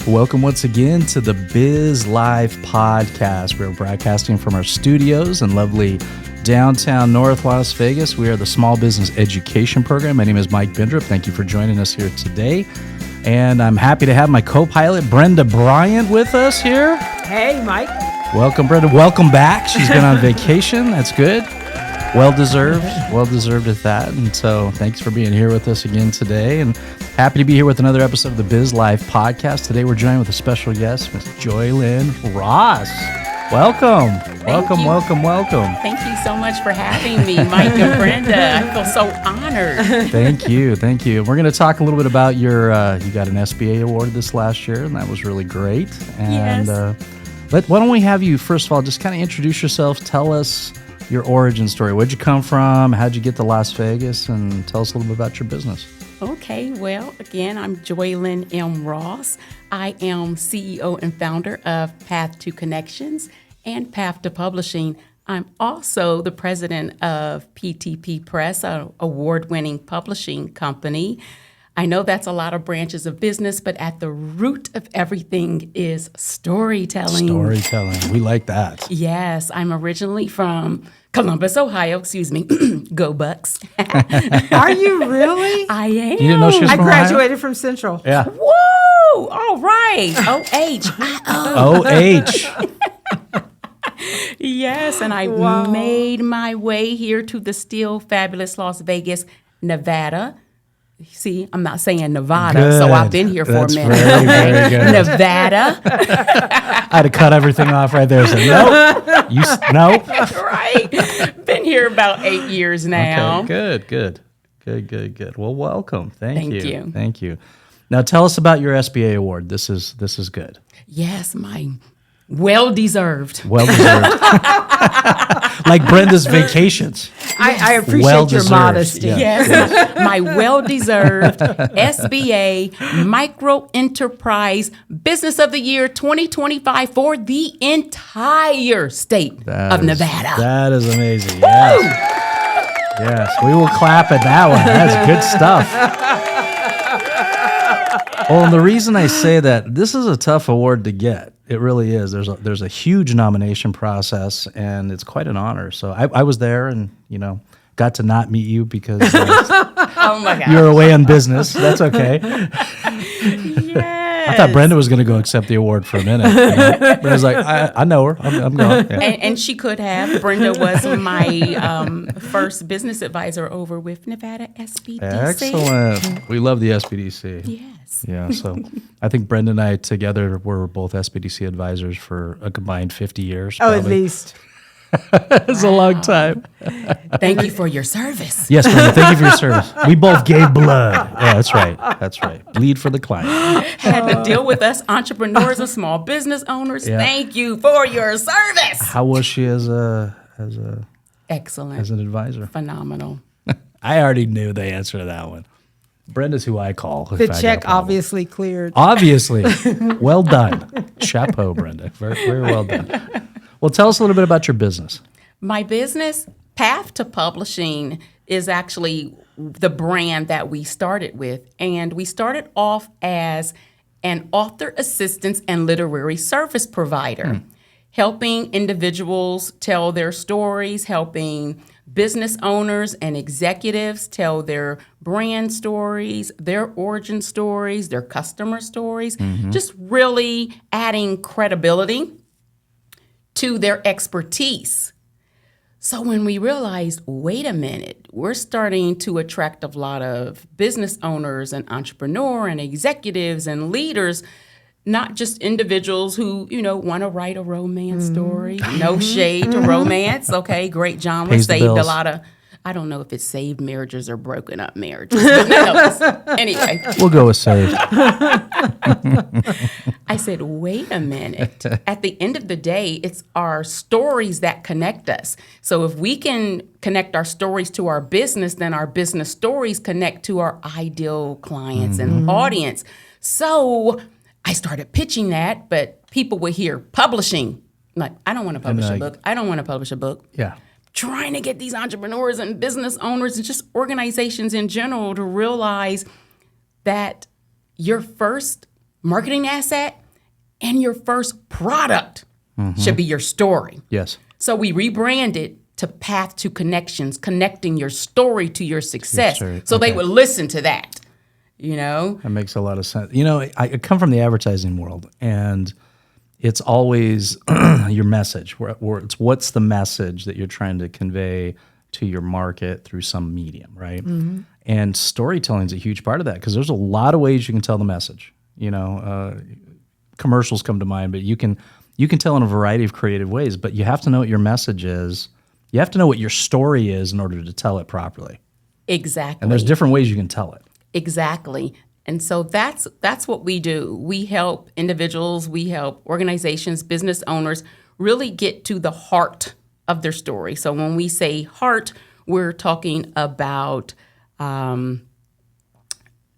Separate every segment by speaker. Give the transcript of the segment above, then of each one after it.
Speaker 1: Welcome once again to the BizLife Podcast. We're broadcasting from our studios in lovely downtown North Las Vegas. We are the Small Business Education Program. My name is Mike Bindrup. Thank you for joining us here today. And I'm happy to have my co-pilot, Brenda Bryant, with us here.
Speaker 2: Hey, Mike.
Speaker 1: Welcome, Brenda. Welcome back. She's been on vacation. That's good. Well-deserved. Well-deserved at that. And so thanks for being here with us again today. And happy to be here with another episode of the BizLife Podcast. Today we're joined with a special guest, Ms. Joylynn Ross. Welcome. Welcome.
Speaker 3: Thank you so much for having me, Mike and Brenda. I feel so honored.
Speaker 1: Thank you. We're going to talk a little bit about your, you got an SBA award this last year, and that was really great. And
Speaker 3: Yes.
Speaker 1: why don't we have you, first of all, just kind of introduce yourself, tell us your origin story. Where'd you come from? How'd you get to Las Vegas? And tell us a little bit about your business.
Speaker 3: Okay, well, again, I'm Joylynn M. Ross. I am CEO and founder of Path to Connections and Path to Publishing. I'm also the president of PTP Press, an award-winning publishing company. I know that's a lot of branches of business, but at the root of everything is storytelling.
Speaker 1: We like that.
Speaker 3: Yes, I'm originally from Columbus, Ohio. Go Bucks.
Speaker 2: Are you really?
Speaker 3: I am.
Speaker 1: You didn't know she was
Speaker 2: I
Speaker 1: from
Speaker 2: graduated from Central.
Speaker 1: Ohio? Yeah.
Speaker 3: Woo! All right. OH.
Speaker 1: OH.
Speaker 3: Yes, and I made my way here to the still fabulous Las Vegas, Nevada. See, I'm not saying Nevada,
Speaker 1: Good.
Speaker 3: so I've been here for
Speaker 1: That's
Speaker 3: a minute.
Speaker 1: very good.
Speaker 3: Nevada.
Speaker 1: I had to cut everything off right there. So, nope.
Speaker 3: Right. Been here about 8 years now.
Speaker 1: Okay, good. Well, welcome. Thank you.
Speaker 3: Thank you.
Speaker 1: Now, tell us about your SBA award. This is good.
Speaker 3: Yes, my well-deserved.
Speaker 1: Well-deserved. Like Brenda's vacations.
Speaker 2: I appreciate
Speaker 1: Well-deserved.
Speaker 2: your modesty.
Speaker 3: Yes, my well-deserved SBA Micro Enterprise Business of the Year 2025 for the entire state of Nevada.
Speaker 1: That is amazing. Yes, we will clap at that one. That's good stuff. Well, and the reason I say that, this is a tough award to get. It really is. There's a huge nomination process, and it's quite an honor. So I was there and, got to not meet you because
Speaker 3: Oh my God.
Speaker 1: you're away on business. That's okay.
Speaker 3: Yes.
Speaker 1: I thought Brenda was going to go accept the award for a minute. Brenda's like, I know her. I'm going. Yeah.
Speaker 3: And she could have. Brenda was my first business advisor over with Nevada SBDC.
Speaker 1: Excellent. We love the SBDC.
Speaker 3: Yes.
Speaker 1: Yeah, so I think Brenda and I together were both SBDC advisors for a combined 50 years.
Speaker 2: Oh,
Speaker 1: probably.
Speaker 2: at least.
Speaker 1: It's a long time.
Speaker 3: Thank you for your service.
Speaker 1: Yes, Brenda, thank you for your service. We both gave blood. Yeah, that's right. Bleed for the client.
Speaker 3: Had to deal with us entrepreneurs and small business owners.
Speaker 1: Yeah.
Speaker 3: Thank you for your service.
Speaker 1: How was she as
Speaker 3: Excellent.
Speaker 1: an advisor?
Speaker 3: Phenomenal.
Speaker 1: I already knew the answer to that one. Brenda's who I call.
Speaker 2: The check obviously cleared.
Speaker 1: Obviously. Well done. Chapeau, Brenda. Very, very well done. Well, tell us a little bit about your business.
Speaker 3: My business, Path to Publishing, is actually the brand that we started with. And we started off as an author assistance and literary service provider, helping individuals tell their stories, helping business owners and executives tell their brand stories, their origin stories, their customer stories, just really adding credibility to their expertise. So when we realized, wait a minute, we're starting to attract a lot of business owners and entrepreneurs and executives and leaders, not just individuals who, want to write a romance story. No shade to romance. Okay, great genre.
Speaker 1: Pays the
Speaker 3: Saved a
Speaker 1: bills.
Speaker 3: lot of, I don't know if it's saved marriages or broken up marriages. But no, anyway.
Speaker 1: We'll go with saved.
Speaker 3: I said, wait a minute. At the end of the day, it's our stories that connect us. So if we can connect our stories to our business, then our business stories connect to our ideal clients and audience. So I started pitching that, but people would hear publishing. Like, I don't want to publish a book. I don't want to publish a book.
Speaker 1: Yeah.
Speaker 3: Trying to get these entrepreneurs and business owners and just organizations in general to realize that your first marketing asset and your first product should be your story.
Speaker 1: Yes.
Speaker 3: So we rebranded to Path to Connections, connecting your story to your success. So they would listen to that,
Speaker 1: That makes a lot of sense. I come from the advertising world, and it's always your message. Where it's what's the message that you're trying to convey to your market through some medium, right? Mm-hmm. And storytelling is a huge part of that, because there's a lot of ways you can tell the message. Commercials come to mind, but you can tell in a variety of creative ways. But you have to know what your message is. You have to know what your story is in order to tell it properly.
Speaker 3: Exactly.
Speaker 1: And there's different ways you can tell it.
Speaker 3: Exactly. And so that's what we do. We help individuals, we help organizations, business owners really get to the heart of their story. So when we say heart, we're talking about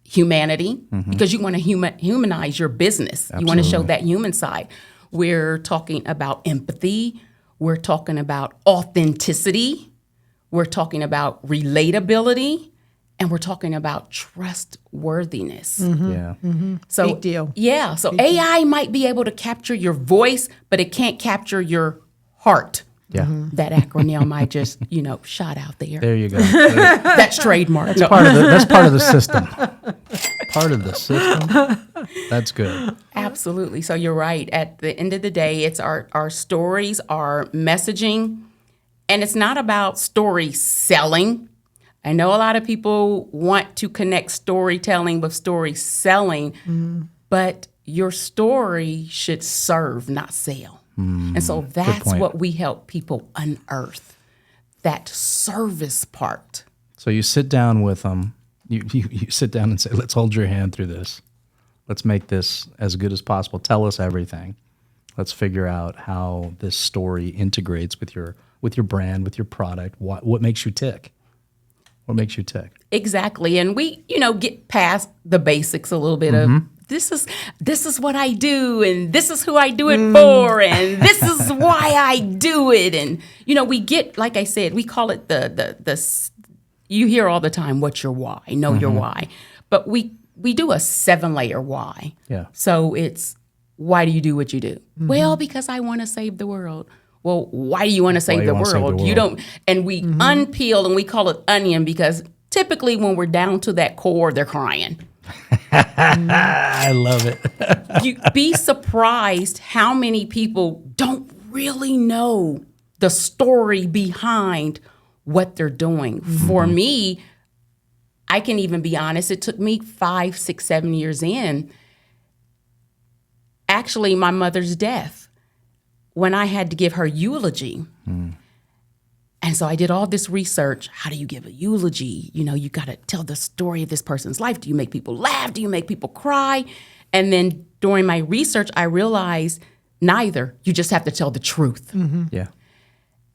Speaker 3: humanity, because you want to humanize your business.
Speaker 1: Absolutely.
Speaker 3: You want to show that human side. We're talking about empathy. We're talking about authenticity. We're talking about relatability. And we're talking about trustworthiness.
Speaker 1: Yeah.
Speaker 3: So,
Speaker 2: Big deal.
Speaker 3: Yeah. So AI might be able to capture your voice, but it can't capture your heart.
Speaker 1: Yeah.
Speaker 3: That acronym I just, shot out there.
Speaker 1: There you go.
Speaker 3: That's trademark.
Speaker 1: That's part of the system. Part of the system. That's good.
Speaker 3: Absolutely. So you're right. At the end of the day, it's our stories, our messaging, and it's not about story selling. I know a lot of people want to connect storytelling with story selling, but your story should serve, not sell. And so that's what we help people unearth, that service part.
Speaker 1: So you sit down with them, you sit down and say, let's hold your hand through this. Let's make this as good as possible. Tell us everything. Let's figure out how this story integrates with your brand, with your product. What makes you tick? What makes you tick?
Speaker 3: Exactly. And we, get past the basics a little bit of this is what I do, and this is who I do it for, and this is why I do it. And, we get, like I said, we call it the you hear all the time, what's your why? Know your why. But we do a 7-layer why.
Speaker 1: Yeah.
Speaker 3: So it's, why do you do what you do? Well, because I want to save the world. Well, why do you want to save the world? You don't, and we unpeel, and we call it onion, because typically when we're down to that core, they're crying.
Speaker 1: I love it.
Speaker 3: You'd be surprised how many people don't really know the story behind what they're doing. For me, I can even be honest, it took me 5, 6, 7 years in. Actually, my mother's death, when I had to give her eulogy. And so I did all this research. How do you give a eulogy? You got to tell the story of this person's life. Do you make people laugh? Do you make people cry? And then during my research, I realized neither. You just have to tell the truth.
Speaker 1: Yeah.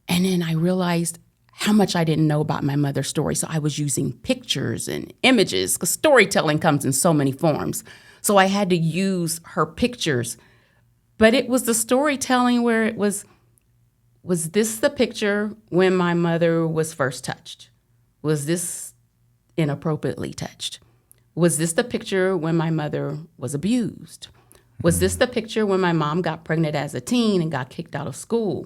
Speaker 3: And then I realized how much I didn't know about my mother's story. So I was using pictures and images, because storytelling comes in so many forms. So I had to use her pictures. But it was the storytelling where it was this the picture when my mother was first touched? Was this inappropriately touched? Was this the picture when my mother was abused? Was this the picture when my mom got pregnant as a teen and got kicked out of school?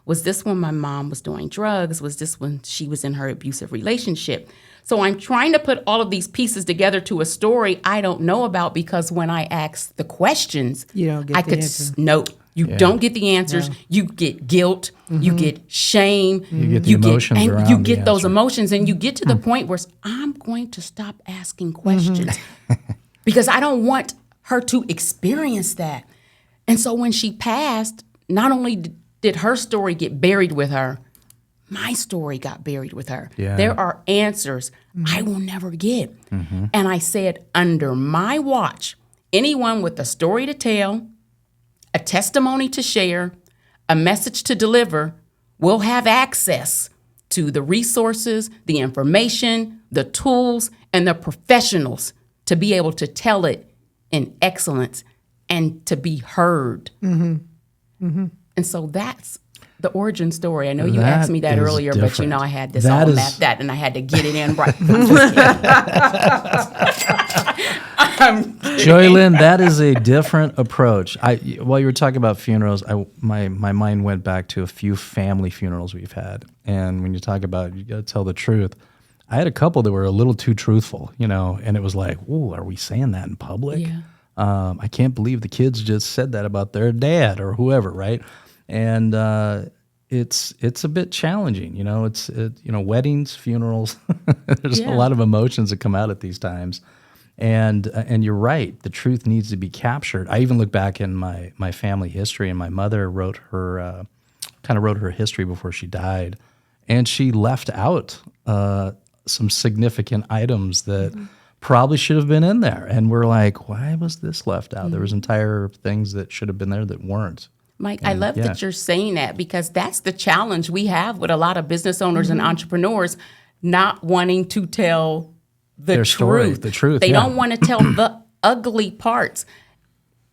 Speaker 3: Was this when my mom was doing drugs? Was this when she was in her abusive relationship? So I'm trying to put all of these pieces together to a story I don't know about, because when I ask the questions,
Speaker 2: You don't get
Speaker 3: I
Speaker 2: the
Speaker 3: could
Speaker 2: answer.
Speaker 3: no. You don't get the answers.
Speaker 2: No.
Speaker 3: You get guilt. You get shame.
Speaker 1: You get the emotions
Speaker 3: and
Speaker 1: around
Speaker 3: you
Speaker 1: the
Speaker 3: get those
Speaker 1: answer.
Speaker 3: emotions, and you get to the point where I'm going to stop asking questions because I don't want her to experience that. And so when she passed, not only did her story get buried with her, my story got buried with her.
Speaker 1: Yeah.
Speaker 3: There are answers I will never get. And I said, under my watch, anyone with a story to tell, a testimony to share, a message to deliver, will have access to the resources, the information, the tools, and the professionals to be able to tell it in excellence and to be heard. And so that's the origin story. I know you
Speaker 1: That
Speaker 3: asked me that
Speaker 1: is
Speaker 3: earlier, but
Speaker 1: different.
Speaker 3: I had this
Speaker 1: That
Speaker 3: all
Speaker 1: is-
Speaker 3: mapped out, and I had to get it in right. I'm just kidding.
Speaker 1: Joylynn, that is a different approach. While you were talking about funerals, my mind went back to a few family funerals we've had. And when you talk about, you got to tell the truth, I had a couple that were a little too truthful, and it was like, ooh, are we saying that in public?
Speaker 3: Yeah.
Speaker 1: I can't believe the kids just said that about their dad or whoever, right? And it's a bit challenging, weddings, funerals. There's a lot of emotions that come out at these times, and you're right. The truth needs to be captured. I even look back in my family history, and my mother wrote her history before she died, and she left out some significant items that probably should have been in there, and we're like, why was this left out? There was entire things that should have been there that weren't.
Speaker 3: Mike, I love that you're saying that, because that's the challenge we have with a lot of business owners and entrepreneurs, not wanting to tell
Speaker 1: Their story, the truth.
Speaker 3: They don't want to tell the ugly parts.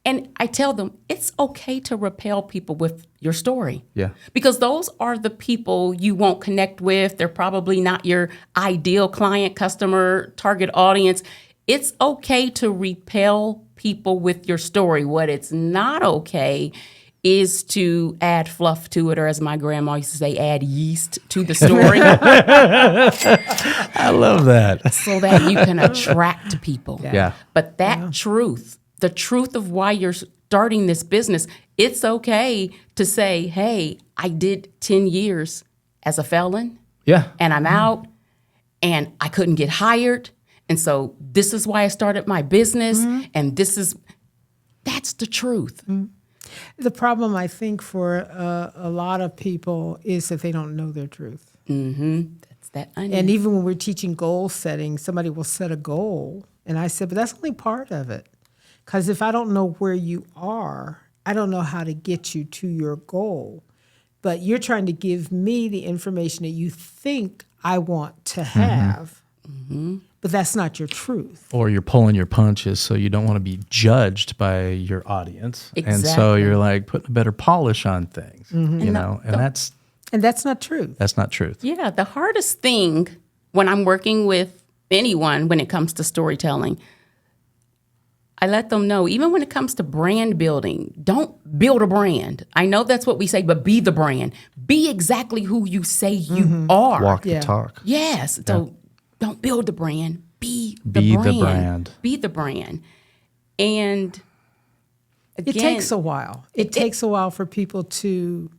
Speaker 3: And I tell them, it's okay to repel people with your story.
Speaker 1: Yeah.
Speaker 3: Because those are the people you won't connect with. They're probably not your ideal client, customer, target audience. It's okay to repel people with your story. What it's not okay is to add fluff to it, or as my grandma used to say, add yeast to the story.
Speaker 1: I love that.
Speaker 3: So that you can attract people.
Speaker 1: Yeah.
Speaker 3: But that truth, the truth of why you're starting this business, it's okay to say, hey, I did 10 years as a felon.
Speaker 1: Yeah.
Speaker 3: And I'm out, and I couldn't get hired. And so this is why I started my business. And that's the truth.
Speaker 2: The problem, I think, for a lot of people is that they don't know their truth.
Speaker 3: That's that onion.
Speaker 2: And even when we're teaching goal setting, somebody will set a goal. And I said, but that's only part of it. Because if I don't know where you are, I don't know how to get you to your goal. But you're trying to give me the information that you think I want to have. But that's not your truth.
Speaker 1: Or you're pulling your punches, so you don't want to be judged by your audience.
Speaker 3: Exactly.
Speaker 1: And so you're like putting a better polish on things, and that's
Speaker 2: not truth.
Speaker 1: That's not truth.
Speaker 3: Yeah, the hardest thing when I'm working with anyone when it comes to storytelling, I let them know, even when it comes to brand building, don't build a brand. I know that's what we say, but be the brand. Be exactly who you say you are.
Speaker 1: Walk the talk.
Speaker 3: Yes. So don't build the brand. Be the brand. Be the brand. And again,
Speaker 2: it takes a while. It takes a while for people to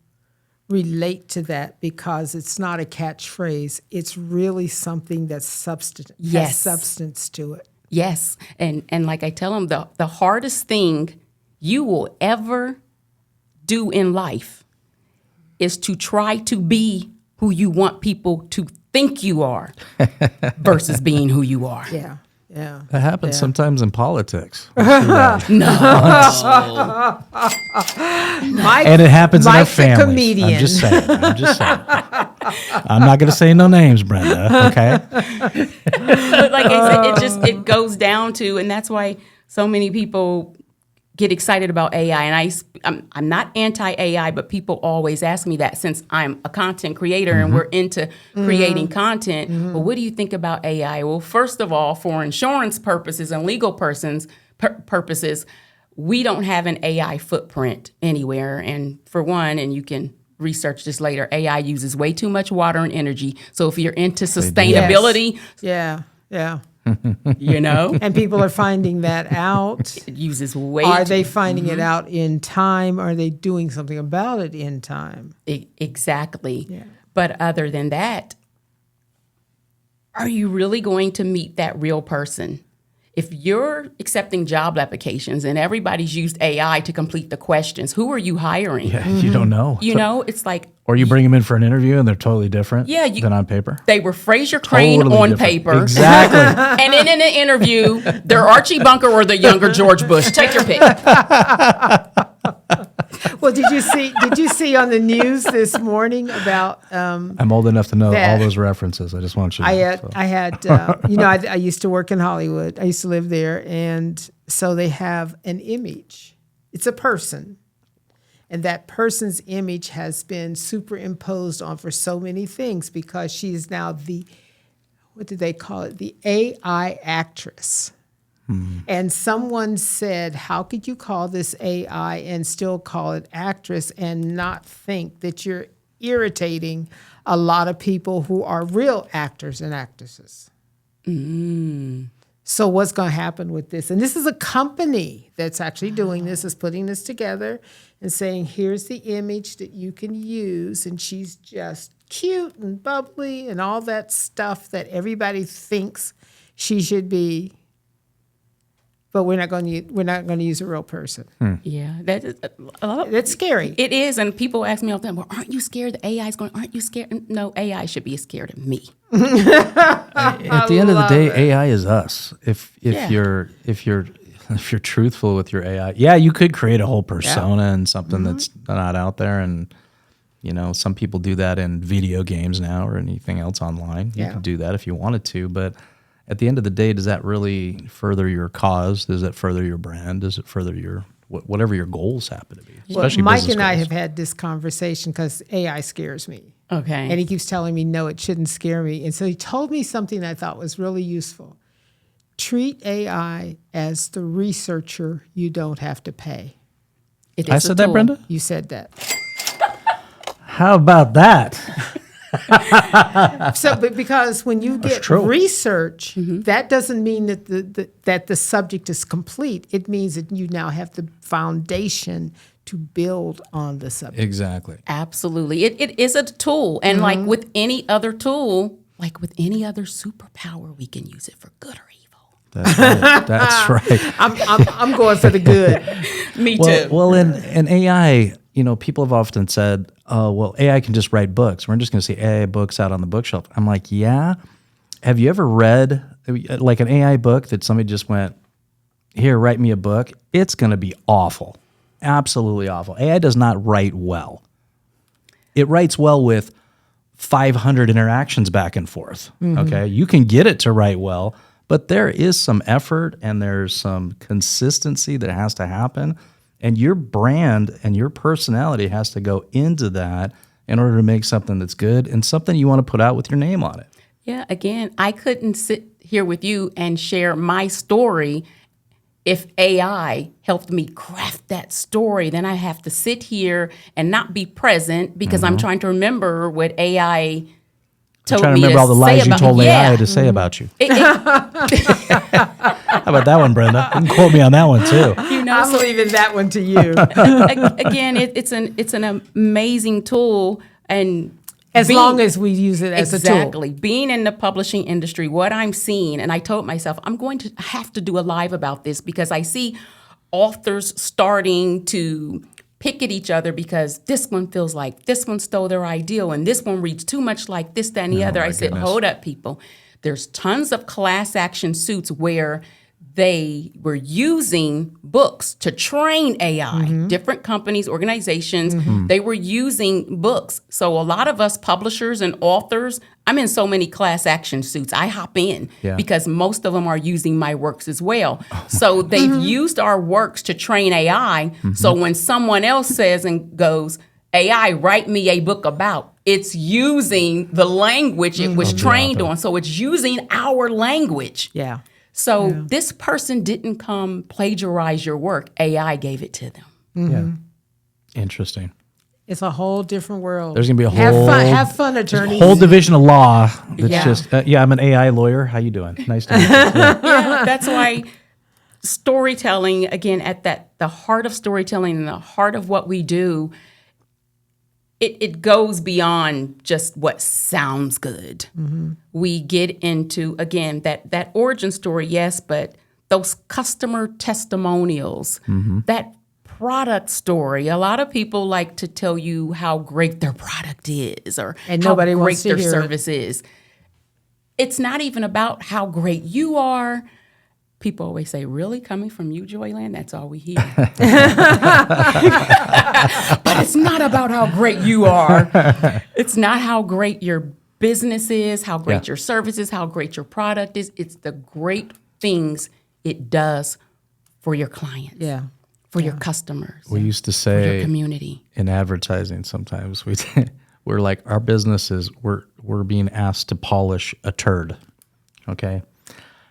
Speaker 2: relate to that, because it's not a catchphrase. It's really something that's has substance to it.
Speaker 3: Yes. And like I tell them, the hardest thing you will ever do in life is to try to be who you want people to think you are versus being who you are.
Speaker 2: Yeah.
Speaker 1: That happens sometimes in politics.
Speaker 2: Mike,
Speaker 1: And it happens in our
Speaker 2: Mike's a
Speaker 1: families.
Speaker 2: comedian.
Speaker 1: I'm just saying. I'm not going to say no names, Brenda, okay?
Speaker 3: But like I said, it goes down to, and that's why so many people get excited about AI. And I'm not anti-AI, but people always ask me that, since I'm a content creator and we're into creating content. Well, what do you think about AI? Well, first of all, for insurance purposes and legal purposes, we don't have an AI footprint anywhere. And for one, and you can research this later, AI uses way too much water and energy. So if you're into sustainability,
Speaker 2: Yeah.
Speaker 3: and
Speaker 2: people are finding that out.
Speaker 3: it uses way
Speaker 2: Are
Speaker 3: too
Speaker 2: they finding it out in time? Are they doing something about it in time?
Speaker 3: Exactly.
Speaker 2: Yeah.
Speaker 3: But other than that, are you really going to meet that real person? If you're accepting job applications and everybody's used AI to complete the questions, who are you hiring?
Speaker 1: Yeah, you don't know.
Speaker 3: It's like...
Speaker 1: Or you bring them in for an interview and they're totally different than on paper.
Speaker 3: They were Fraser Crane
Speaker 1: Totally
Speaker 3: on
Speaker 1: different.
Speaker 3: paper.
Speaker 1: Exactly.
Speaker 3: And then in an interview, they're Archie Bunker or the younger George Bush. Take your pick.
Speaker 2: Well, did you see on the news this morning about?
Speaker 1: I'm old enough to know all those references. I just want you to know.
Speaker 2: I used to work in Hollywood. I used to live there, and so they have an image. It's a person, and that person's image has been superimposed on for so many things, because she is now what did they call it? The AI actress. And someone said, how could you call this AI and still call it actress and not think that you're irritating a lot of people who are real actors and actresses? So what's going to happen with this? And this is a company that's actually doing this, is putting this together and saying, here's the image that you can use. And she's just cute and bubbly and all that stuff that everybody thinks she should be. But we're not going to use a real person.
Speaker 3: Yeah, that is a lot.
Speaker 2: That's scary.
Speaker 3: It is, and people ask me all the time, well, aren't you scared the AI is going, aren't you scared? No, AI should be scared of me.
Speaker 1: At the end of the day, AI is us. If
Speaker 3: Yeah.
Speaker 1: you're truthful with your AI, yeah, you could create a whole persona and something that's not out there. And some people do that in video games now or anything else online. You can do that if you wanted to, but at the end of the day, does that really further your cause? Does it further your brand? Does it further your whatever your goals happen to be? Especially
Speaker 2: Mike
Speaker 1: business
Speaker 2: and I
Speaker 1: goals.
Speaker 2: have had this conversation because AI scares me.
Speaker 3: Okay.
Speaker 2: And he keeps telling me, no, it shouldn't scare me. And so he told me something I thought was really useful. Treat AI as the researcher you don't have to pay.
Speaker 3: It
Speaker 1: I
Speaker 3: is a
Speaker 1: said that,
Speaker 3: tool.
Speaker 1: Brenda?
Speaker 2: You said that.
Speaker 1: How about that?
Speaker 2: So, but because when you get
Speaker 1: true.
Speaker 2: research, that doesn't mean that the subject is complete. It means that you now have the foundation to build on the subject.
Speaker 1: Exactly.
Speaker 3: Absolutely. It is a tool. And like with any other tool, like with any other superpower, we can use it for good or evil.
Speaker 1: That's right. That's right.
Speaker 2: I'm going for the good.
Speaker 3: Me too.
Speaker 1: Well, in AI, people have often said, "Oh, well, AI can just write books. We're just going to see AI books out on the bookshelf." I'm like, yeah. Have you ever read like an AI book that somebody just went, "Here, write me a book"? It's going to be awful, absolutely awful. AI does not write well. It writes well with 500 interactions back and forth. Okay, you can get it to write well, but there is some effort and there's some consistency that has to happen. And your brand and your personality has to go into that in order to make something that's good and something you want to put out with your name on it.
Speaker 3: Yeah, again, I couldn't sit here with you and share my story if AI helped me craft that story. Then I have to sit here and not be present because I'm trying to remember what AI told
Speaker 1: Trying to
Speaker 3: me
Speaker 1: remember all the lies you told AI
Speaker 3: Yeah.
Speaker 1: to say about you. How about that one, Brenda? You can quote me on that one too.
Speaker 2: I'm leaving that one to you.
Speaker 3: Again, it's an amazing tool, and
Speaker 2: As long as we use it as a tool.
Speaker 3: exactly being in the publishing industry, what I'm seeing, and I told myself I'm going to have to do a live about this because I see authors starting to pick at each other because this one feels like this one stole their ideal and this one reads too much like this, that, and the other.
Speaker 1: my
Speaker 3: I said,
Speaker 1: goodness.
Speaker 3: hold up, people. There's tons of class action suits where they were using books to train AI. Different companies, organizations, they were using books. So a lot of us publishers and authors, I'm in so many class action suits. I hop in because most of them are using my works as well. So they've used our works to train AI. So when someone else says and goes, AI, write me a book about, it's using the language it was trained on. So it's using our language.
Speaker 2: Yeah.
Speaker 3: So this person didn't come plagiarize your work. AI gave it to them.
Speaker 1: Yeah. Interesting.
Speaker 2: It's a whole different world.
Speaker 1: There's going to be a
Speaker 2: Have fun, attorneys.
Speaker 1: whole division of law that's
Speaker 2: Yeah.
Speaker 1: just, I'm an AI lawyer. How you doing? Nice to meet you. Yeah.
Speaker 3: Yeah, that's why storytelling, again, at the heart of storytelling and the heart of what we do, it goes beyond just what sounds good. We get into, again, that origin story, yes, but those customer testimonials, that product story. A lot of people like to tell you how great their product is or
Speaker 2: And
Speaker 3: how
Speaker 2: nobody
Speaker 3: great
Speaker 2: wants to
Speaker 3: their
Speaker 2: hear it.
Speaker 3: service is. It's not even about how great you are. People always say, really? Coming from you, Joylynn? That's all we hear. But it's not about how great you are. It's not how great your business is, how great your service is, how great your product is. It's the great things it does for your clients,
Speaker 2: Yeah.
Speaker 3: for your customers,
Speaker 1: We used to
Speaker 3: for your
Speaker 1: say
Speaker 3: community.
Speaker 1: in advertising sometimes, we're like, our business is, we're being asked to polish a turd, okay?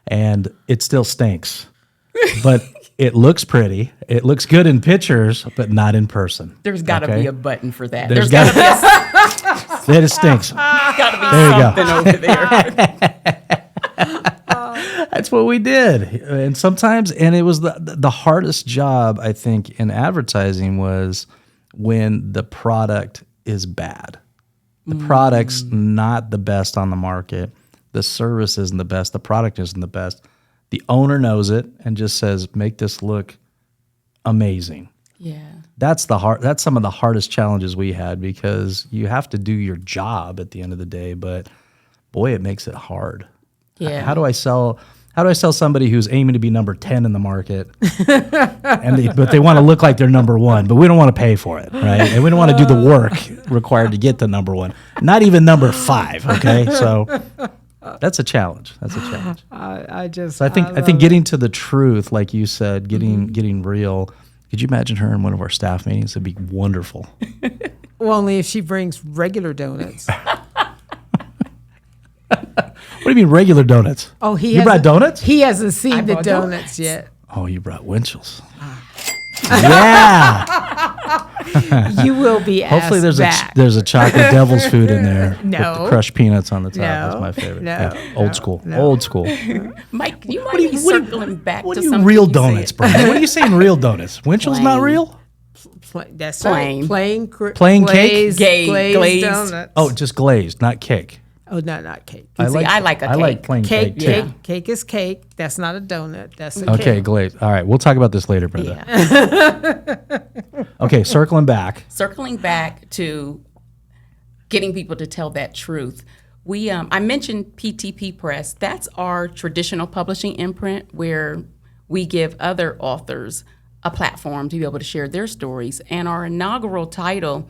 Speaker 1: And it still stinks. but it looks pretty. It looks good in pictures, but not in person.
Speaker 3: There's got to be a button for that.
Speaker 1: There's
Speaker 3: got to be
Speaker 1: That stinks.
Speaker 3: something over there.
Speaker 1: That's what we did. And sometimes, and it was the hardest job, I think, in advertising was when the product is bad. The product's not the best on the market. The service isn't the best. The product isn't the best. The owner knows it and just says, make this look amazing.
Speaker 3: Yeah.
Speaker 1: That's some of the hardest challenges we had, because you have to do your job at the end of the day, but boy, it makes it hard.
Speaker 3: Yeah.
Speaker 1: How do I sell somebody who's aiming to be number 10 in the market, but they want to look like they're number 1, but we don't want to pay for it, right? And we don't want to do the work required to get to number 1, not even number 5. Okay, so that's a challenge.
Speaker 2: I
Speaker 1: think getting to the truth, like you said, getting real. Could you imagine her in one of our staff meetings? It'd be wonderful.
Speaker 2: Well, only if she brings regular donuts.
Speaker 1: What do you mean regular donuts?
Speaker 2: Oh,
Speaker 1: you brought donuts?
Speaker 2: He hasn't seen the donuts yet.
Speaker 1: Oh, you brought Winchell's. Yeah.
Speaker 2: You will be asked
Speaker 1: Hopefully
Speaker 2: back.
Speaker 1: there's a chocolate devil's food in there with
Speaker 2: No.
Speaker 1: the crushed peanuts on the top.
Speaker 2: No.
Speaker 1: That's my favorite.
Speaker 2: No.
Speaker 1: Yeah. Old school.
Speaker 2: No.
Speaker 1: Old school.
Speaker 3: Mike, you might be circling back
Speaker 1: What
Speaker 3: to
Speaker 1: are you
Speaker 3: something
Speaker 1: real
Speaker 3: you
Speaker 1: donuts,
Speaker 3: said.
Speaker 1: Brian? What are you saying real donuts? Winchell's not
Speaker 3: Plain.
Speaker 1: real?
Speaker 2: That's
Speaker 3: Plain.
Speaker 2: right.
Speaker 1: Plain cake?
Speaker 2: Glazed donuts.
Speaker 1: Oh, just glazed, not cake.
Speaker 2: Oh, no, not cake.
Speaker 3: I like a
Speaker 1: I like
Speaker 3: cake.
Speaker 1: plain cake, too.
Speaker 2: Cake is cake. That's not a donut. That's a
Speaker 1: Okay,
Speaker 2: cake.
Speaker 1: glazed. All right, we'll talk about this later, Brenda.
Speaker 3: Yeah.
Speaker 1: Okay, circling back.
Speaker 3: Circling back to getting people to tell that truth. I mentioned PTP Press. That's our traditional publishing imprint where we give other authors a platform to be able to share their stories. And our inaugural title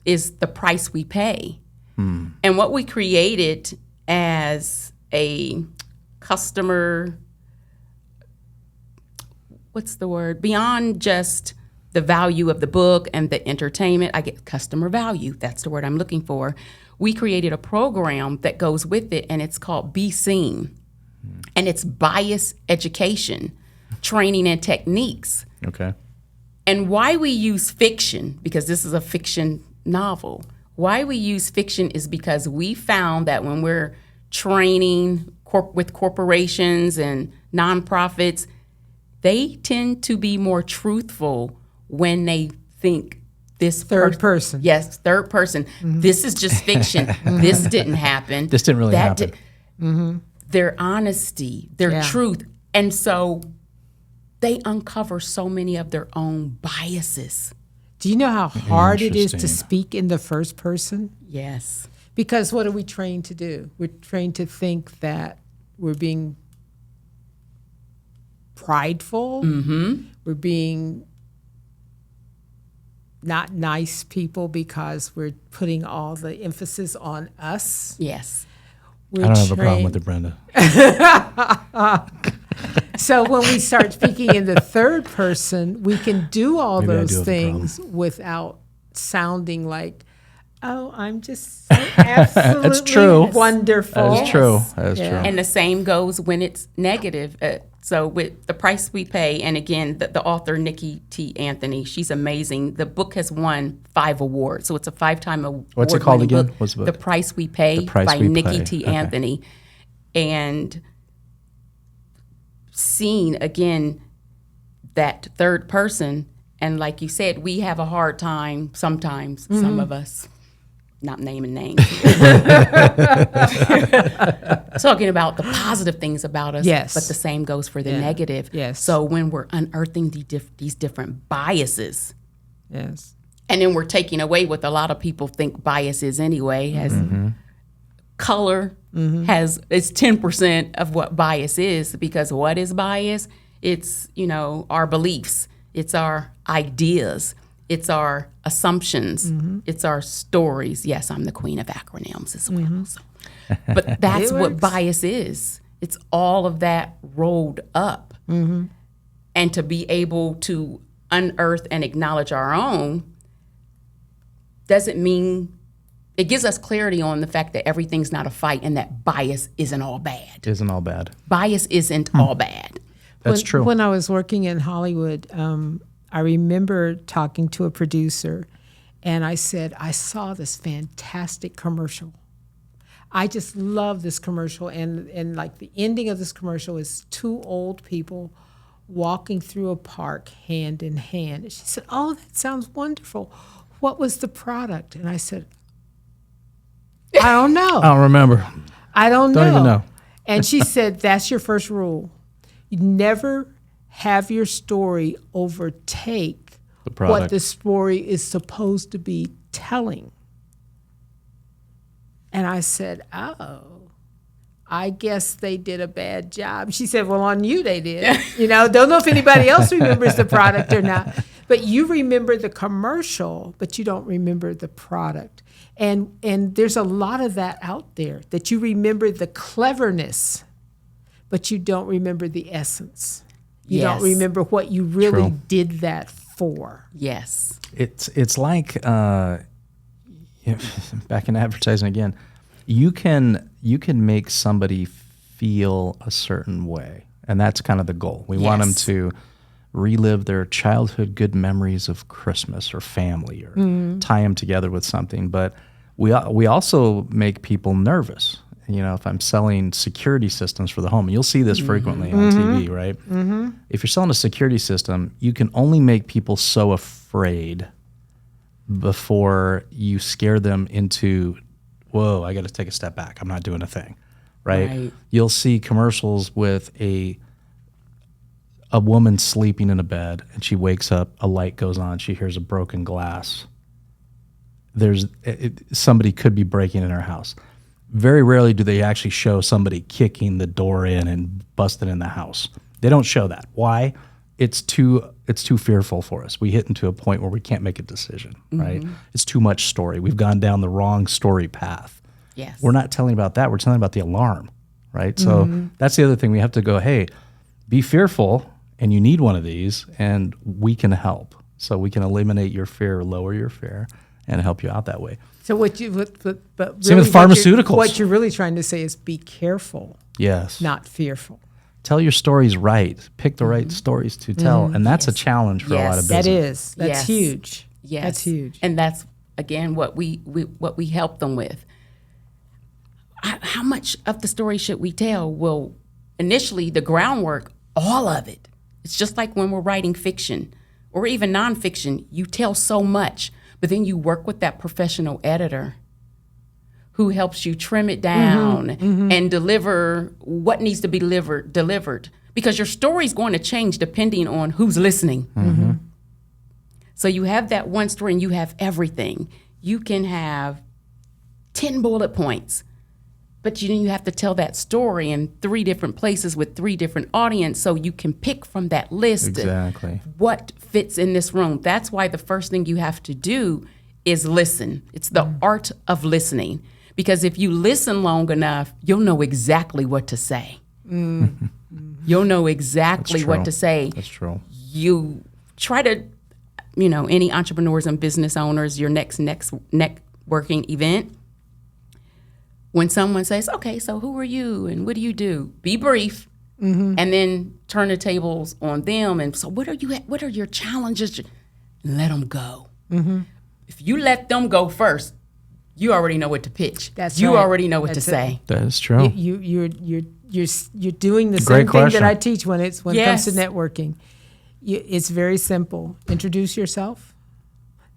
Speaker 3: is The Price We Pay. And what we created as a customer, beyond just the value of the book and the entertainment, I get customer value. That's the word I'm looking for. We created a program that goes with it, and it's called Be Seen. And it's bias education, training and techniques.
Speaker 1: Okay.
Speaker 3: And why we use fiction, because this is a fiction novel, why we use fiction is because we found that when we're training with corporations and nonprofits, they tend to be more truthful when they think this
Speaker 2: Third person.
Speaker 3: Yes, third person. Mm-hmm. This is just fiction. This didn't happen.
Speaker 1: This didn't really happen.
Speaker 3: Their honesty, their truth. And so they uncover so many of their own biases.
Speaker 2: Do you know how hard it is to speak in the first person?
Speaker 3: Yes.
Speaker 2: Because what are we trained to do? We're trained to think that we're being prideful. Mm-hmm. We're being not nice people because we're putting all the emphasis on us.
Speaker 3: Yes.
Speaker 2: I
Speaker 1: don't have a problem with it, Brenda.
Speaker 2: So when we start speaking in the third person, we can do all
Speaker 1: Maybe
Speaker 2: those things without sounding like, oh, I'm just so absolutely
Speaker 1: That's true.
Speaker 2: wonderful.
Speaker 1: That is true. That is true.
Speaker 3: And the same goes when it's negative. So with The Price We Pay, and again, the author, Nikki T. Anthony, she's amazing. The book has won 5 awards. So it's a 5-time award.
Speaker 1: What's it called again?
Speaker 3: Book.
Speaker 1: What's the book?
Speaker 3: The Price We Pay by Nikki T. Anthony. And seeing, again, that third person, and like you said, we have a hard time sometimes, some of us, not naming names, talking about the positive things about us,
Speaker 2: yes.
Speaker 3: but the same goes for the negative.
Speaker 2: Yes.
Speaker 3: So when we're unearthing these different biases,
Speaker 2: yes,
Speaker 3: and then we're taking away what a lot of people think bias is anyway, as color is 10% of what bias is, because what is bias? It's, our beliefs, it's our ideas, it's our assumptions, it's our stories. Yes, I'm the queen of acronyms as well. So. But that's what bias is. It's all of that rolled up. And to be able to unearth and acknowledge our own doesn't mean, it gives us clarity on the fact that everything's not a fight and that bias isn't all bad.
Speaker 1: Isn't all bad.
Speaker 3: Bias isn't all bad.
Speaker 1: That's true.
Speaker 2: When I was working in Hollywood, I remember talking to a producer, and I said, I saw this fantastic commercial. I just love this commercial, and like the ending of this commercial is two old people walking through a park hand in hand. And she said, oh, that sounds wonderful. What was the product? And I said, I don't know.
Speaker 1: I don't remember.
Speaker 2: I don't know.
Speaker 1: Don't even know.
Speaker 2: And she said, that's your first rule. You never have your story overtake what the story is supposed to be telling. And I said, oh, I guess they did a bad job. She said, well, on you they did. Don't know if anybody else remembers the product or not. But you remember the commercial, but you don't remember the product. And there's a lot of that out there, that you remember the cleverness, but you don't remember the essence. You don't remember what you really did that for.
Speaker 3: Yes.
Speaker 1: It's like back in advertising again. You can make somebody feel a certain way, and that's kind of the goal. We want them to relive their childhood good memories of Christmas or family, or tie them together with something. But we also make people nervous. If I'm selling security systems for the home, and you'll see this frequently on TV, right? Mm-hmm. If you're selling a security system, you can only make people so afraid before you scare them into, whoa, I got to take a step back. I'm not doing a thing, right? You'll see commercials with a woman sleeping in a bed, and she wakes up, a light goes on, she hears a broken glass. Somebody could be breaking in her house. Very rarely do they actually show somebody kicking the door in and busting in the house. They don't show that. Why? It's too fearful for us. We hit into a point where we can't make a decision, right? It's too much story. We've gone down the wrong story path.
Speaker 3: Yes.
Speaker 1: We're not telling about that. We're telling about the alarm, right? So that's the other thing. We have to go, hey, be fearful, and you need one of these, and we can help. So we can eliminate your fear, lower your fear, and help you out that way.
Speaker 2: So but really
Speaker 1: same with pharmaceuticals.
Speaker 2: What you're really trying to say is be careful.
Speaker 1: Yes.
Speaker 2: Not fearful.
Speaker 1: Tell your stories right. Pick the right stories to tell, and that's a challenge for a lot of business.
Speaker 2: That is. That's huge.
Speaker 3: Yes.
Speaker 2: That's huge.
Speaker 3: And that's, again, what we help them with. How much of the story should we tell? Well, initially, the groundwork, all of it. It's just like when we're writing fiction or even nonfiction. You tell so much, but then you work with that professional editor who helps you trim it down and deliver what needs to be delivered. Because your story's going to change depending on who's listening. So you have that one story and you have everything. You can have 10 bullet points, but you have to tell that story in 3 different places with 3 different audience, so you can pick from that list
Speaker 1: exactly
Speaker 3: what fits in this room. That's why the first thing you have to do is listen. It's the art of listening. Because if you listen long enough, you'll know exactly what to say. You'll know exactly what to say.
Speaker 1: That's true.
Speaker 3: You try to, any entrepreneurs and business owners, your next networking event, when someone says, okay, so who are you and what do you do? Be brief, and then turn the tables on them. And so what are your challenges? Let them go. If you let them go first, you already know what to pitch. You already know what to say.
Speaker 1: That is true.
Speaker 2: You're doing the same thing that I teach when it comes to networking. It's very simple. Introduce yourself.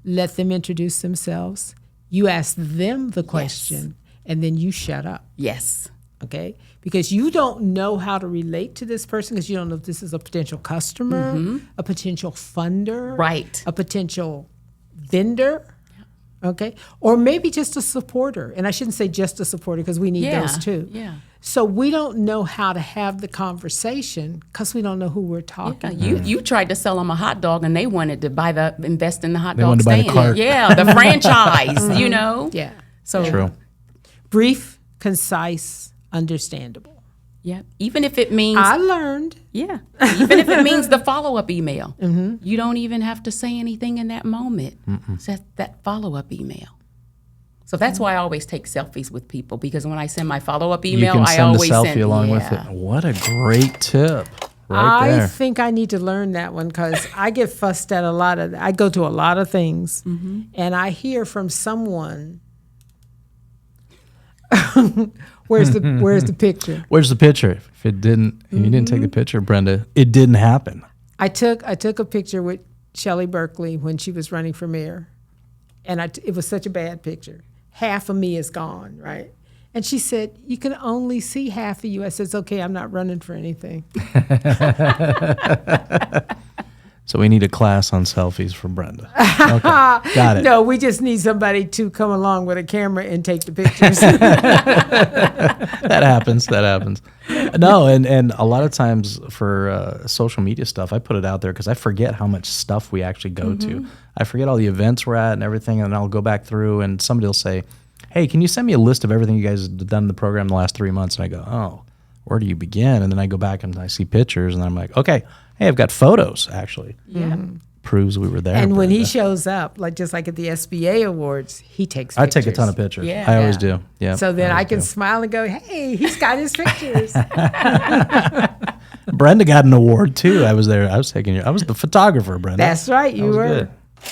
Speaker 2: Let them introduce themselves. You ask them the question, and then you shut up.
Speaker 3: Yes.
Speaker 2: Okay? Because you don't know how to relate to this person, because you don't know if this is a potential customer, a potential funder,
Speaker 3: right,
Speaker 2: a potential vendor. Okay, or maybe just a supporter. And I shouldn't say just a supporter, because we need those too.
Speaker 3: Yeah.
Speaker 2: So we don't know how to have the conversation because we don't know who we're talking to.
Speaker 3: You tried to sell them a hot dog and they wanted to invest in the hot
Speaker 1: They
Speaker 3: dog
Speaker 1: wanted to buy the
Speaker 3: stand.
Speaker 1: cart.
Speaker 3: Yeah, the franchise,
Speaker 2: Yeah.
Speaker 3: So
Speaker 1: True.
Speaker 2: Brief, concise, understandable.
Speaker 3: Yeah. Even if it means
Speaker 2: I learned.
Speaker 3: Yeah. Even if it means the follow-up email. You don't even have to say anything in that moment. It's that follow-up email. So that's why I always take selfies with people, because when I send my follow-up email,
Speaker 1: you can
Speaker 3: I
Speaker 1: send
Speaker 3: always
Speaker 1: the selfie
Speaker 3: send
Speaker 1: along with it. What a great tip. right
Speaker 2: I
Speaker 1: there.
Speaker 2: think I need to learn that one because I get fussed at I go to a lot of things, and I hear from someone, where's the picture?
Speaker 1: Where's the picture? If you didn't take the picture, Brenda, it didn't happen.
Speaker 2: I took a picture with Shelley Berkeley when she was running for mayor, and it was such a bad picture. Half of me is gone, right? And she said, "You can only see half of you." I said, "It's okay, I'm not running for anything."
Speaker 1: So we need a class on selfies for Brenda. Okay, got it.
Speaker 2: No, we just need somebody to come along with a camera and take the pictures.
Speaker 1: That happens. No, and a lot of times for social media stuff, I put it out there because I forget how much stuff we actually go to. I forget all the events we're at and everything, and I'll go back through, and somebody will say, "Hey, can you send me a list of everything you guys have done in the program in the last 3 months?" And I go, "Oh, where do you begin?" And then I go back and I see pictures, and I'm like, "Okay, hey, I've got photos actually."
Speaker 3: Yeah.
Speaker 1: Proves we were there.
Speaker 2: And when he
Speaker 1: Brenda.
Speaker 2: shows up, just like at the SBA Awards, he takes
Speaker 1: I
Speaker 2: pictures.
Speaker 1: take a ton of pictures.
Speaker 3: Yeah.
Speaker 1: I always do. Yeah.
Speaker 2: So then I
Speaker 1: always
Speaker 2: can
Speaker 1: do.
Speaker 2: smile and go, "Hey, he's got his pictures."
Speaker 1: Brenda got an award too. I was there. I was the photographer, Brenda.
Speaker 2: That's right, you
Speaker 1: was
Speaker 2: were.
Speaker 1: good.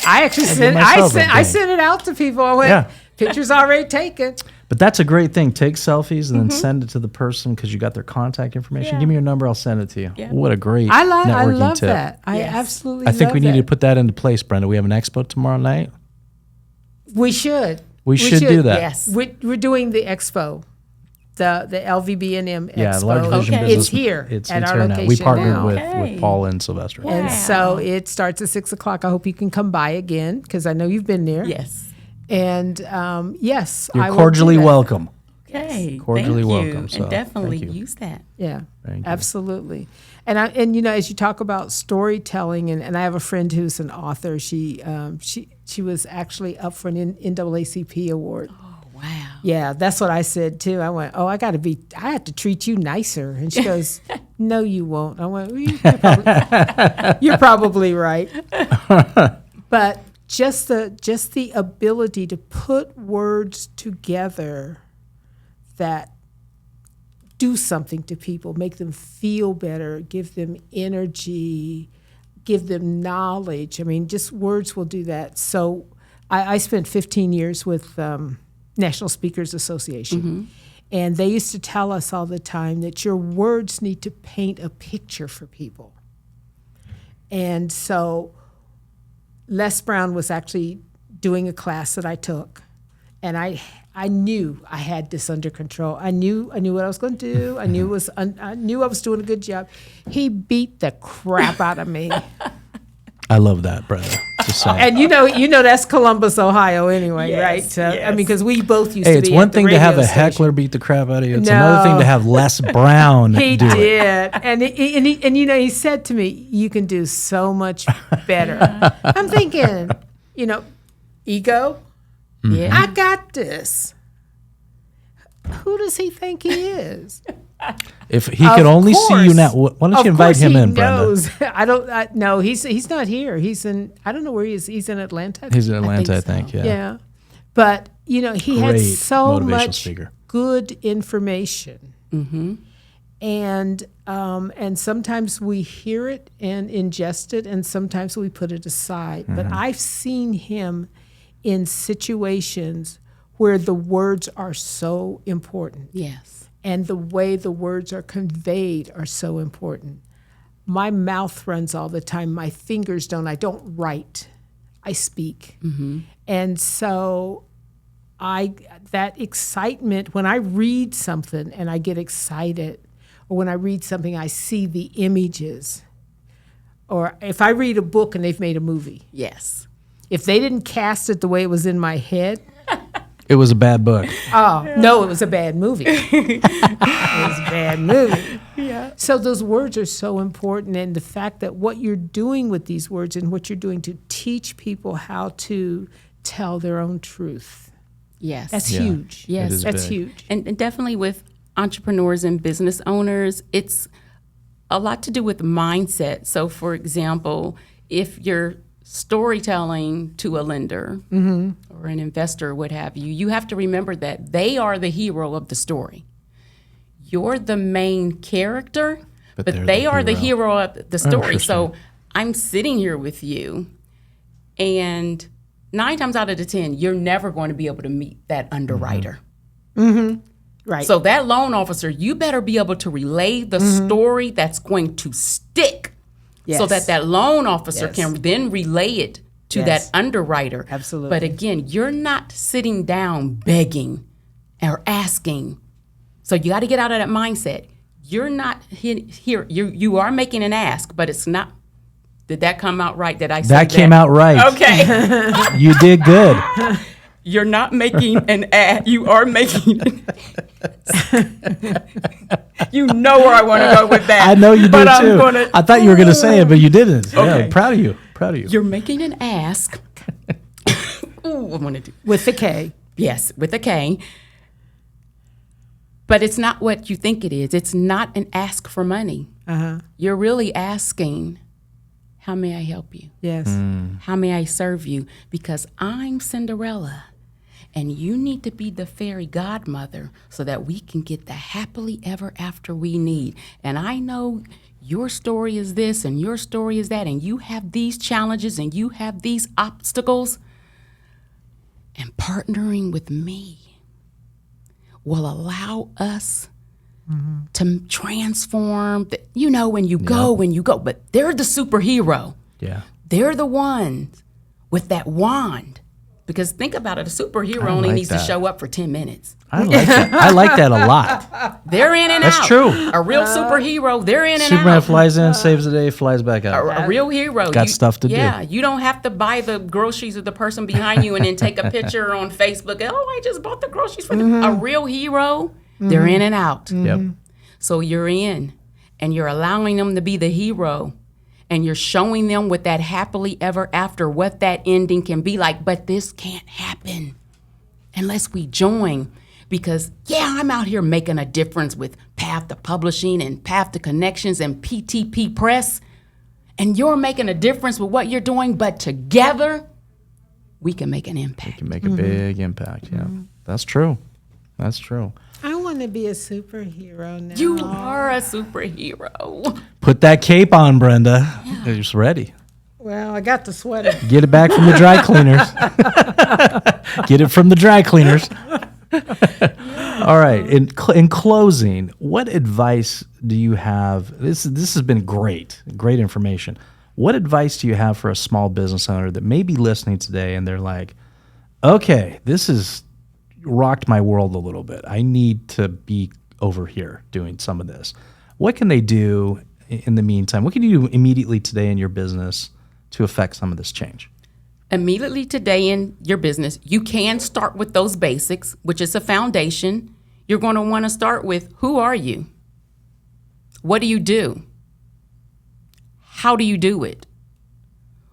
Speaker 2: I actually
Speaker 1: give myself a
Speaker 2: I
Speaker 1: thing.
Speaker 2: sent it out to people. I went,
Speaker 1: Yeah.
Speaker 2: "Pictures already taken."
Speaker 1: But that's a great thing. Take selfies and then send it to the person because you got their contact information.
Speaker 3: Yeah.
Speaker 1: Give me your number. I'll send it to you.
Speaker 3: Yeah.
Speaker 1: What a great
Speaker 2: I
Speaker 1: networking
Speaker 2: love
Speaker 1: tip.
Speaker 2: that. I
Speaker 3: Yes.
Speaker 2: absolutely.
Speaker 1: I think we
Speaker 2: love
Speaker 1: need to
Speaker 2: that.
Speaker 1: put that into place, Brenda. We have an expo tomorrow night.
Speaker 2: We should.
Speaker 1: We should do that.
Speaker 3: Yes.
Speaker 2: We're doing the expo, the LVB&M
Speaker 1: Yeah,
Speaker 2: expo.
Speaker 1: Large Vision
Speaker 3: Okay.
Speaker 1: Business.
Speaker 2: It's here
Speaker 1: It's
Speaker 2: at our
Speaker 1: here now.
Speaker 2: location
Speaker 1: We partnered
Speaker 2: now.
Speaker 1: with
Speaker 3: Okay.
Speaker 1: Paul and Sylvester.
Speaker 3: Wow.
Speaker 2: And so it starts at 6:00. I hope you can come by again because I know you've been there.
Speaker 3: Yes.
Speaker 2: And yes,
Speaker 1: You're
Speaker 2: I will do
Speaker 1: cordially
Speaker 2: that.
Speaker 1: welcome.
Speaker 3: Okay.
Speaker 1: Cordially
Speaker 3: thank
Speaker 1: welcome,
Speaker 3: You.
Speaker 1: so
Speaker 3: And definitely
Speaker 1: thank you.
Speaker 3: use that.
Speaker 2: Yeah,
Speaker 1: Thank you.
Speaker 2: absolutely. And as you talk about storytelling, and I have a friend who's an author. She was actually up for an NAACP award.
Speaker 3: Oh, wow.
Speaker 2: Yeah, that's what I said too. I went, "Oh, I have to treat you nicer." And she goes, "No, you won't." I went, well, you're probably right. But just the ability to put words together that do something to people, make them feel better, give them energy, give them knowledge. I mean, just words will do that. So I spent 15 years with National Speakers Association, and they used to tell us all the time that your words need to paint a picture for people. And so Les Brown was actually doing a class that I took, and I knew I had this under control. I knew what I was going to do. I knew I was doing a good job. He beat the crap out of me.
Speaker 1: I love that, Brenda. Just saying.
Speaker 2: And you know that's Columbus, Ohio, anyway,
Speaker 3: Yes,
Speaker 2: right? So, I
Speaker 3: yes.
Speaker 2: mean, because we both used
Speaker 1: Hey,
Speaker 2: to
Speaker 1: it's
Speaker 2: be
Speaker 1: one
Speaker 2: at the
Speaker 1: thing to have a
Speaker 2: radio station.
Speaker 1: heckler beat the crap out of you. It's
Speaker 2: No.
Speaker 1: another thing to have Les Brown
Speaker 2: He
Speaker 1: do it.
Speaker 2: did, and he said to me, "You can do so much better." I'm thinking, ego.
Speaker 3: Yeah.
Speaker 2: I got this. Who does he think he is?
Speaker 1: If he could only see you now, why don't you invite him in, Brenda?
Speaker 2: knows. No, he's not here. He's in. I don't know where he is. He's in Atlanta.
Speaker 1: He's in Atlanta, I
Speaker 3: so.
Speaker 1: think. Yeah.
Speaker 2: Yeah, but he had
Speaker 1: Great
Speaker 2: so
Speaker 1: motivational
Speaker 2: much
Speaker 1: speaker.
Speaker 2: good information, and sometimes we hear it and ingest it, and sometimes we put it aside. But I've seen him in situations where the words are so important.
Speaker 3: Yes.
Speaker 2: And the way the words are conveyed are so important. My mouth runs all the time. My fingers don't. I don't write. I speak. And so that excitement, when I read something and I get excited, or when I read something, I see the images. Or if I read a book and they've made a movie,
Speaker 3: Yes.
Speaker 2: if they didn't cast it the way it was in my head,
Speaker 1: It was a bad book.
Speaker 2: oh, no, it was a bad movie. It was a bad movie.
Speaker 3: Yeah.
Speaker 2: So those words are so important, and the fact that what you're doing with these words and what you're doing to teach people how to tell their own truth,
Speaker 3: Yes.
Speaker 2: that's
Speaker 1: Yeah.
Speaker 2: huge.
Speaker 3: Yes.
Speaker 1: It is
Speaker 2: That's
Speaker 1: big.
Speaker 2: huge.
Speaker 3: And definitely with entrepreneurs and business owners, it's a lot to do with mindset. So, for example, if you're storytelling to a lender or an investor, what have you, you have to remember that they are the hero of the story. You're the main character, But they are the hero of the story.
Speaker 1: Interesting.
Speaker 3: So I'm sitting here with you, and 9 times out of the 10, you're never going to be able to meet that underwriter.
Speaker 2: Right.
Speaker 3: So that loan officer, you better be able to relay the story that's going to stick, so that loan officer can then relay it to that underwriter.
Speaker 2: Absolutely.
Speaker 3: But again, you're not sitting down begging or asking. So you got to get out of that mindset. You're not here. You are making an ask, but it's not. Did that come out right? Did I say that?
Speaker 1: That came out right.
Speaker 3: Okay.
Speaker 1: You did good.
Speaker 3: You're not making an ask. You are making an You know where I want to go with that.
Speaker 1: I know you
Speaker 3: but
Speaker 1: did too. I thought you were going to say it, but you didn't.
Speaker 3: Okay.
Speaker 1: Yeah, proud of you. Proud of you.
Speaker 3: You're making an ask. Ooh, I want to do.
Speaker 2: With the K.
Speaker 3: Yes, with a K. But it's not what you think it is. It's not an ask for money. You're really asking, how may I help you?
Speaker 2: Yes.
Speaker 3: How may I serve you? Because I'm Cinderella, and you need to be the fairy godmother so that we can get the happily ever after we need. And I know your story is this and your story is that, and you have these challenges and you have these obstacles. And partnering with me will allow us to transform. When you go, but they're the superhero.
Speaker 1: Yeah.
Speaker 3: They're the ones with that wand. Because think about it, a superhero only needs to show up for 10 minutes.
Speaker 1: I like that. I like that a lot.
Speaker 3: They're in and out.
Speaker 1: That's true.
Speaker 3: A real superhero, they're in and
Speaker 1: Superman
Speaker 3: out.
Speaker 1: flies in, saves the day, flies back out.
Speaker 3: A real hero.
Speaker 1: Got stuff to do.
Speaker 3: Yeah, you don't have to buy the groceries of the person behind you and then take a picture on Facebook. Oh, I just bought the groceries for them. A real hero, they're in and out.
Speaker 1: Yep.
Speaker 3: So you're in, and you're allowing them to be the hero, and you're showing them with that happily ever after what that ending can be like. But this can't happen unless we join. Because, I'm out here making a difference with Path to Publishing and Path to Connections and PTP Press. And you're making a difference with what you're doing. But together, we can make an impact.
Speaker 1: We can make a big impact. Yeah. That's true. That's true.
Speaker 2: I want to be a superhero now.
Speaker 3: You are a superhero.
Speaker 1: Put that cape on, Brenda. You're just ready.
Speaker 2: Well, I got the sweater.
Speaker 1: Get it back from the dry cleaners. Get it from the dry cleaners. All right. In closing, what advice do you have? This has been great information. What advice do you have for a small business owner that may be listening today and they're like, okay, this has rocked my world a little bit. I need to be over here doing some of this. What can they do in the meantime? What can you do immediately today in your business to affect some of this change?
Speaker 3: Immediately today in your business, you can start with those basics, which is a foundation. You're going to want to start with, who are you? What do you do? How do you do it?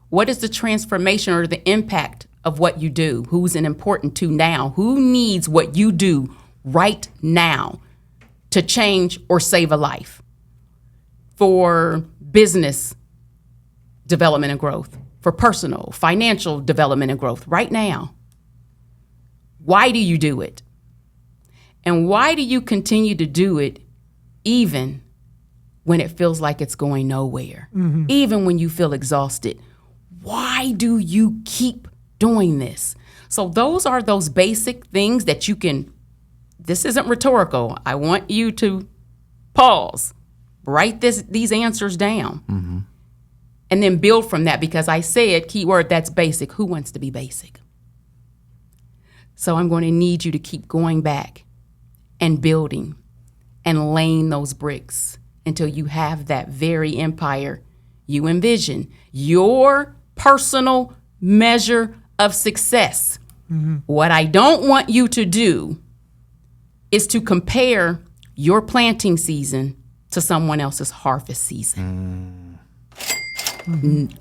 Speaker 3: What is the transformation or the impact of what you do? Who's it important to now? Who needs what you do right now to change or save a life? For business development and growth, for personal, financial development and growth right now. Why do you do it? And why do you continue to do it even when it feels like it's going nowhere? Even when you feel exhausted? Why do you keep doing this? So those are those basic things that you can, this isn't rhetorical. I want you to pause, write these answers down, and then build from that, because I said, keyword, that's basic. Who wants to be basic? So I'm going to need you to keep going back and building and laying those bricks until you have that very empire you envision, your personal measure of success. What I don't want you to do is to compare your planting season to someone else's harvest season.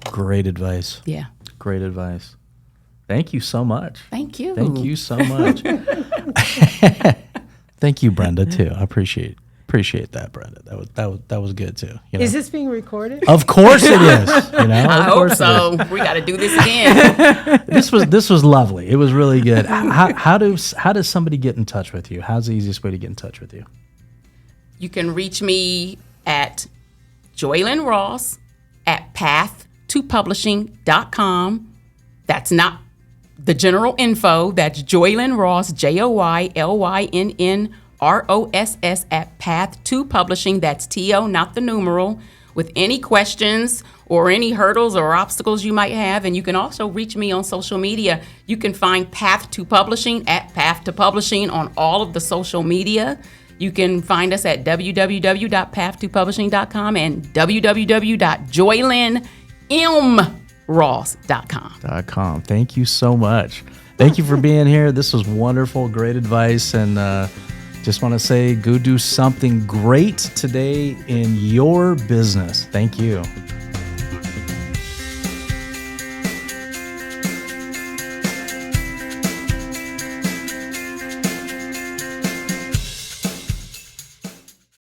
Speaker 1: Great advice.
Speaker 3: Yeah.
Speaker 1: Great advice. Thank you so much.
Speaker 3: Thank you.
Speaker 1: Thank you so much. Thank you, Brenda, too. I appreciate that, Brenda. That was good too. You know?
Speaker 2: Is this being recorded?
Speaker 1: Of course it is. You know,
Speaker 3: I hope so. We got to do this again.
Speaker 1: This was lovely. It was really good. How does somebody get in touch with you? How's the easiest way to get in touch with you?
Speaker 3: You can reach me at Joylynn Ross at path2publishing.com. That's not the general info. That's Joylynn Ross, JoylynnRoss at path2publishing. That's TO, not the numeral. With any questions or any hurdles or obstacles you might have. And you can also reach me on social media. You can find Path to Publishing at Path to Publishing on all of the social media. You can find us at www.path2publishing.com and www.joylynmross.com.
Speaker 1: Thank you so much. Thank you for being here. This was wonderful, great advice, and just want to say go do something great today in your business. Thank you.